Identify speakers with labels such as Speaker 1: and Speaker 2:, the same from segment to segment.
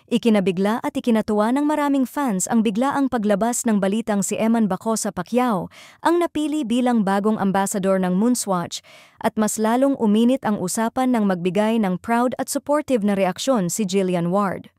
Speaker 1: Ikinabigla at ikinatuwa ng maraming fans ang biglaang paglabas ng balitang si Eman Bacosa Pacquiao ang napili bilang bagong ambassador ng Moonswatch at mas lalong uminit ang usapan nang magbigay ng proud at supportive na reaksyon si Jillian Ward.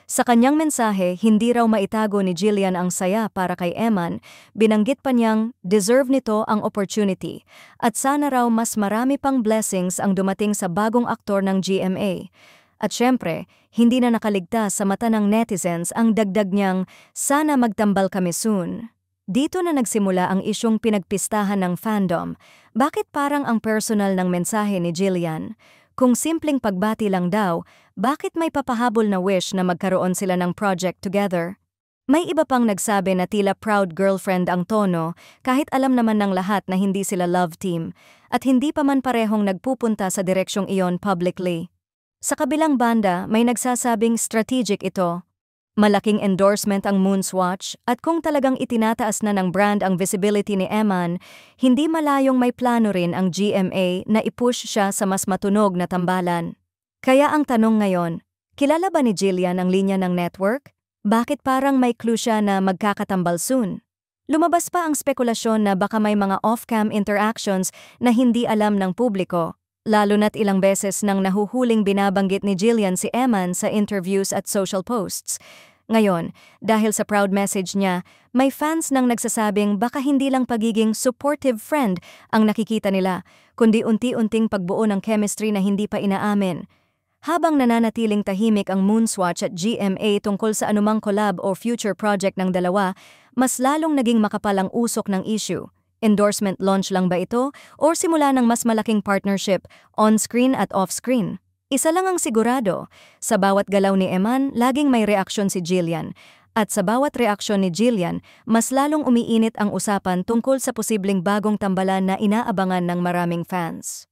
Speaker 1: Sa kanyang mensahe, hindi raw maitago ni Jillian ang saya para kay Eman, binanggit pa niyang deserve nito ang opportunity at sana raw mas marami pang blessings ang dumating sa bagong aktor ng GMA. At syempre, hindi na nakaligtas sa mata ng netizens ang dagdag niyang sana magtambal kami soon. Dito na nagsimula ang isyong pinagpistahan ng fandom. Bakit parang ang personal ng mensahe ni Jillian? Kung simpleng pagbati lang daw, bakit may papahabol na wish na magkaroon sila ng project together? May iba pang nagsabi na tila proud girlfriend ang tono kahit alam naman ng lahat na hindi sila love team at hindi pa man parehong nagpupunta sa direksyong iyon publicly. Sa kabilang banda, may nagsasabing strategic ito. Malaking endorsement ang Moonswatch at kung talagang itinataas na ng brand ang visibility ni Eman, hindi malayong may plano rin ang GMA na i-push siya sa mas matunog na tambalan. Kaya ang tanong ngayon, kilala ba ni Jillian ang linya ng network? Bakit parang may clue siya na magkakatambal soon? Lumabas pa ang spekulasyon na baka may mga off-cam interactions na hindi alam ng publiko, lalo na't ilang beses nang nahuhuling binabanggit ni Jillian si Eman sa interviews at social posts. Ngayon, dahil sa proud message niya, may fans nang nagsasabing baka hindi lang pagiging supportive friend ang nakikita nila, kundi unti-unting pagbuo ng chemistry na hindi pa inaamin. Habang nananatiling tahimik ang Moonswatch at GMA tungkol sa anumang collab o future project ng dalawa, mas lalong naging makapal ang usok ng issue. Endorsement launch lang ba ito o simula ng mas malaking partnership on-screen at off-screen? Isa lang ang sigurado, sa bawat galaw ni Eman, laging may reaksyon si Jillian. At sa bawat reaksyon ni Jillian, mas lalong umiinit ang usapan tungkol sa posibleng bagong tambalan na inaabangan ng maraming fans.